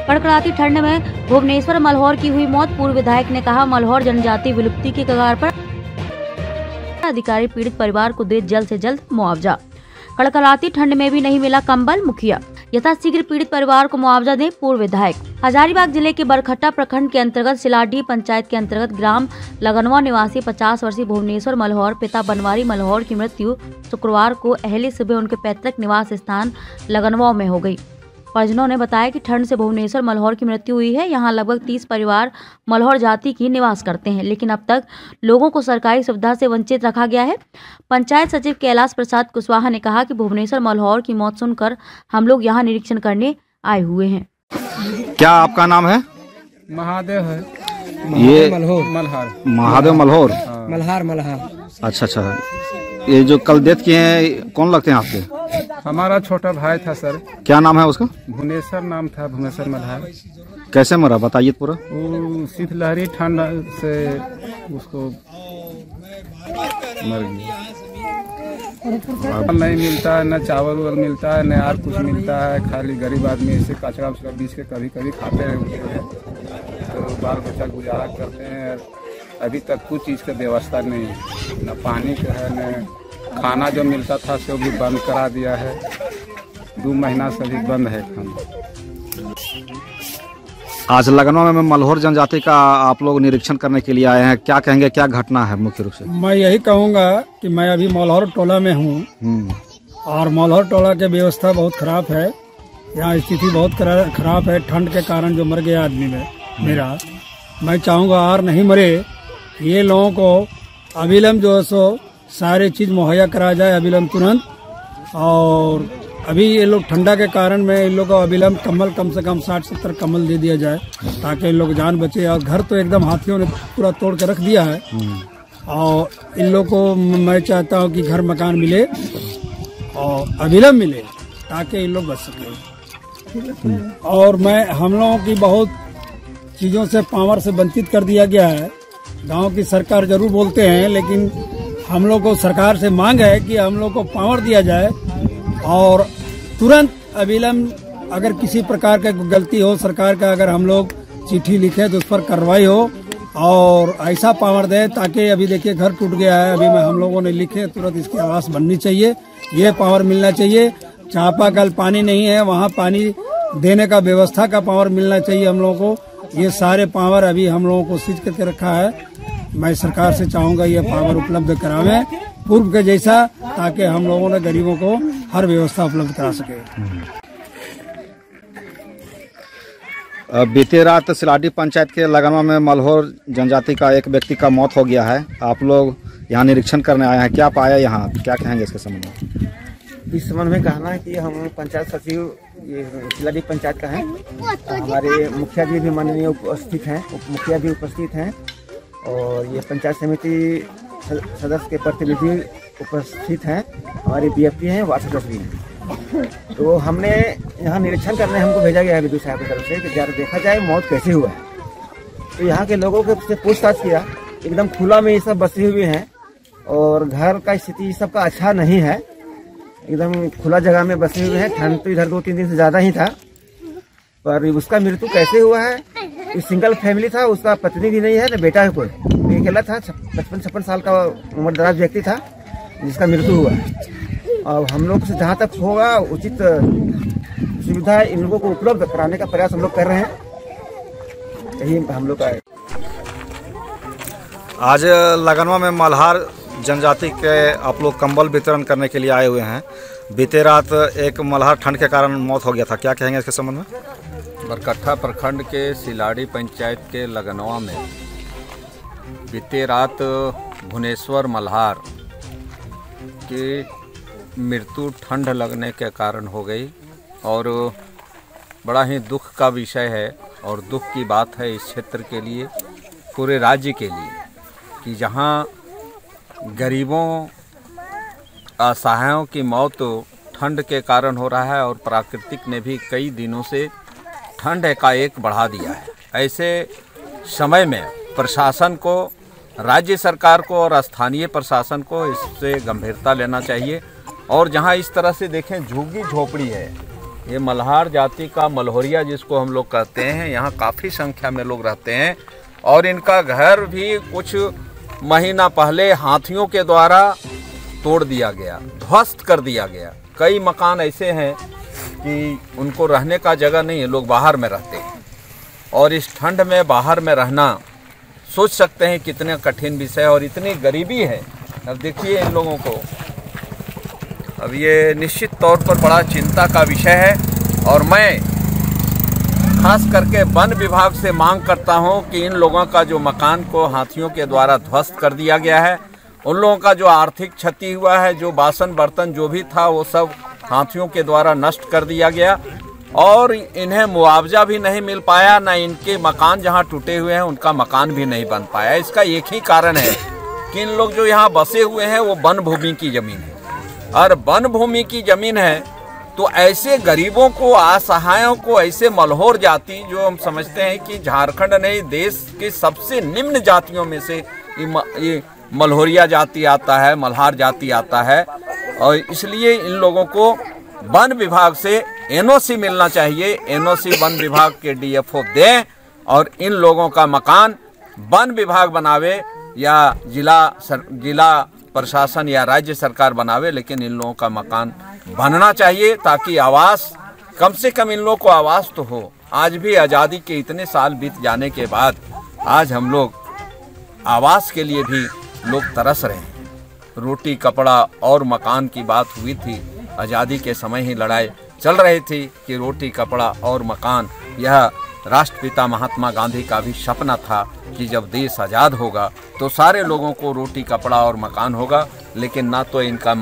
कड़कड़ाती ठंड में भुवनेश्वर मल्होर की हुई मौत। पूर्व विधायक ने कहा, मल्होर जनजाति विलुप्ति के कगार पर, अधिकारी पीड़ित परिवार को दे जल्द से जल्द मुआवजा। कड़कड़ाती ठंड में भी नहीं मिला कंबल, मुखिया यथाशीघ्र पीड़ित परिवार को मुआवजा दें। पूर्व विधायक। हजारीबाग जिले के बरखट्टा प्रखंड के अंतर्गत सिलाडीह पंचायत के अंतर्गत ग्राम लगनवा निवासी 50 वर्षीय भुवनेश्वर मल्होर पिता बनवारी मल्होर की मृत्यु शुक्रवार को अहले सुबह उनके पैतृक निवास स्थान लगनवा में हो गई। परिजनों ने बताया कि ठंड से भुवनेश्वर मल्होर की मृत्यु हुई है। यहाँ लगभग 30 परिवार मल्होर जाति की निवास करते हैं, लेकिन अब तक लोगों को सरकारी सुविधा से वंचित रखा गया है। पंचायत सचिव कैलाश प्रसाद कुशवाहा ने कहा कि भुवनेश्वर मल्होर की मौत सुनकर हम लोग यहाँ निरीक्षण करने आए हुए हैं। क्या आपका नाम है? महादेव है। ये मल्हार। महादेव मल्होर। मल्हार। अच्छा। ये जो कल डेथ किए हैं कौन लगते हैं आपके? हमारा छोटा भाई था सर। क्या नाम है उसका? भुवनेश्वर नाम था, भुवनेश्वर मल्हार। कैसे मरा बताइए पूरा। वो शीतलहरी ठंड से उसको मर गया। नहीं मिलता है, न चावल वावल मिलता है, न और कुछ मिलता है। खाली गरीब आदमी ऐसे कचरा उचरा बीच के कभी कभी खाते हैं, तो बाल बच्चा गुजारा करते हैं। अभी तक कुछ चीज़ का व्यवस्था नहीं है, न पानी का है, न खाना जो मिलता था सो भी बंद करा दिया है। 2 महीना से भी बंद है खाना। आज लगनवा में मल्होर जनजाति का आप लोग निरीक्षण करने के लिए आए हैं, क्या कहेंगे, क्या घटना है मुख्य रूप से? मैं यही कहूँगा कि मैं अभी मल्होर टोला में हूँ और मल्होर टोला की व्यवस्था बहुत खराब है। यहाँ स्थिति बहुत खराब है। ठंड के कारण जो मर गया आदमी में मेरा, मैं चाहूँगा और नहीं मरे। ये लोगों को अविलंब जो है सो सारे चीज मुहैया करा जाए, अविलंब तुरंत। और अभी ये लोग ठंडा के कारण में इन लोग को अविलंब कम्बल कम से कम 60-70 कम्बल दे दिया जाए ताकि इन लोग जान बचे। और घर तो एकदम हाथियों ने पूरा तोड़ के रख दिया है और इन लोग को मैं चाहता हूँ कि घर मकान मिले और अविलंब मिले ताकि इन लोग बच सके। और हम लोगों की बहुत चीजों से पावर से वंचित कर दिया गया है। गांव की सरकार जरूर बोलते हैं, लेकिन हम लोग को सरकार से मांग है कि हम लोग को पावर दिया जाए और तुरंत अविलंब अगर किसी प्रकार का गलती हो सरकार का, अगर हम लोग चिट्ठी लिखे तो उस पर कार्रवाई हो और ऐसा पावर दे ताकि अभी देखिए घर टूट गया है, अभी हम लोगों ने लिखे तुरंत इसकी आवाज बननी चाहिए। ये पावर मिलना चाहिए। चापाकल पानी नहीं है, वहाँ पानी देने का व्यवस्था का पावर मिलना चाहिए हम लोगों को। ये सारे पावर अभी हम लोगों को सीज करके रखा है। मैं सरकार से चाहूंगा ये पावर उपलब्ध करावे पूर्व के जैसा, ताकि हम लोगों ने गरीबों को हर व्यवस्था उपलब्ध करा सके। बीते रात सिलाडीह पंचायत के लगनवा में मल्होर जनजाति का एक व्यक्ति का मौत हो गया है। आप लोग यहाँ निरीक्षण करने आए हैं, क्या पाया यहाँ, क्या कहेंगे इसके संबंध में? इस संबंध में कहना है कि हम पंचायत सचिव ये सिलाडीह पंचायत का है। हमारे मुखिया जी भी माननीय उपस्थित हैं, उप मुखिया भी उपस्थित हैं और ये पंचायत समिति सदस्य के प्रतिनिधि उपस्थित हैं। हमारे बीएफपी हैं, वार्ड सदस्य भी हैं। तो हमने यहाँ निरीक्षण करने हमको भेजा गया है विद्युत साहब की तरफ से कि जरा देखा जाए मौत कैसे हुआ है। तो यहाँ के लोगों से पूछताछ किया, एकदम खुला में ये सब बसे हुए हैं और घर का स्थिति सबका अच्छा नहीं है। एकदम खुला जगह में बसे हुए हैं। ठंड तो इधर 2-3 दिन से ज़्यादा ही था, पर उसका मृत्यु कैसे हुआ है? सिंगल फैमिली था, उसका पत्नी भी नहीं है न बेटा है कोई, अकेला था। 55-56 साल का उम्रदराज व्यक्ति था जिसका मृत्यु हुआ है। और हम लोग से जहाँ तक होगा उचित सुविधा इन लोगों को उपलब्ध कराने का प्रयास हम लोग कर रहे हैं। यही हम लोग का है। आज लगनवा में मल्हार जनजाति के आप लोग कंबल वितरण करने के लिए आए हुए हैं। बीते रात एक मल्हार ठंड के कारण मौत हो गया था, क्या कहेंगे इसके संबंध में? बरकट्टा प्रखंड के सिलाडीह पंचायत के लगनवा में बीते रात भुवनेश्वर मल्हार की मृत्यु ठंड लगने के कारण हो गई और बड़ा ही दुख का विषय है और दुख की बात है इस क्षेत्र के लिए, पूरे राज्य के लिए, कि जहां गरीबों असहायों की मौत ठंड के कारण हो रहा है और प्राकृतिक ने भी कई दिनों से ठंड का एक बढ़ा दिया है। ऐसे समय में प्रशासन को, राज्य सरकार को और स्थानीय प्रशासन को इससे गंभीरता लेना चाहिए। और जहां इस तरह से देखें झुग्गी झोपड़ी है ये मल्हार जाति का मल्होरिया जिसको हम लोग कहते हैं, यहाँ काफ़ी संख्या में लोग रहते हैं और इनका घर भी कुछ महीना पहले हाथियों के द्वारा तोड़ दिया गया, ध्वस्त कर दिया गया। कई मकान ऐसे हैं कि उनको रहने का जगह नहीं है, लोग बाहर में रहते हैं और इस ठंड में बाहर में रहना सोच सकते हैं कितने कठिन विषय और इतनी गरीबी है। अब देखिए इन लोगों को, अब ये निश्चित तौर पर बड़ा चिंता का विषय है और मैं खास करके वन विभाग से मांग करता हूं कि इन लोगों का जो मकान को हाथियों के द्वारा ध्वस्त कर दिया गया है, उन लोगों का जो आर्थिक क्षति हुआ है, जो बासन बर्तन जो भी था वो सब हाथियों के द्वारा नष्ट कर दिया गया और इन्हें मुआवजा भी नहीं मिल पाया, ना इनके मकान जहां टूटे हुए हैं उनका मकान भी नहीं बन पाया। इसका एक ही कारण है कि इन लोग जो यहाँ बसे हुए हैं वो वन भूमि की ज़मीन है और वन भूमि की ज़मीन है तो ऐसे गरीबों को, असहायों को, ऐसे मल्होर जाति जो हम समझते हैं कि झारखंड नहीं देश की सबसे निम्न जातियों में से ये मल्होरिया जाति आता है, मल्हार जाति आता है और इसलिए इन लोगों को वन विभाग से एनओसी मिलना चाहिए। एनओसी वन विभाग के डीएफओ दें और इन लोगों का मकान वन विभाग बनावे या जिला प्रशासन या राज्य सरकार बनावे, लेकिन इन लोगों का मकान बनना चाहिए ताकि आवास, कम से कम इन लोगों को आवास तो हो। आज भी आज़ादी के इतने साल बीत जाने के बाद आज हम लोग आवास के लिए भी लोग तरस रहे हैं। रोटी, कपड़ा और मकान की बात हुई थी, आज़ादी के समय ही लड़ाई चल रही थी कि रोटी, कपड़ा और मकान। यह राष्ट्रपिता महात्मा गांधी का भी सपना था कि जब देश आज़ाद होगा तो सारे लोगों को रोटी, कपड़ा और मकान होगा, लेकिन ना तो इनका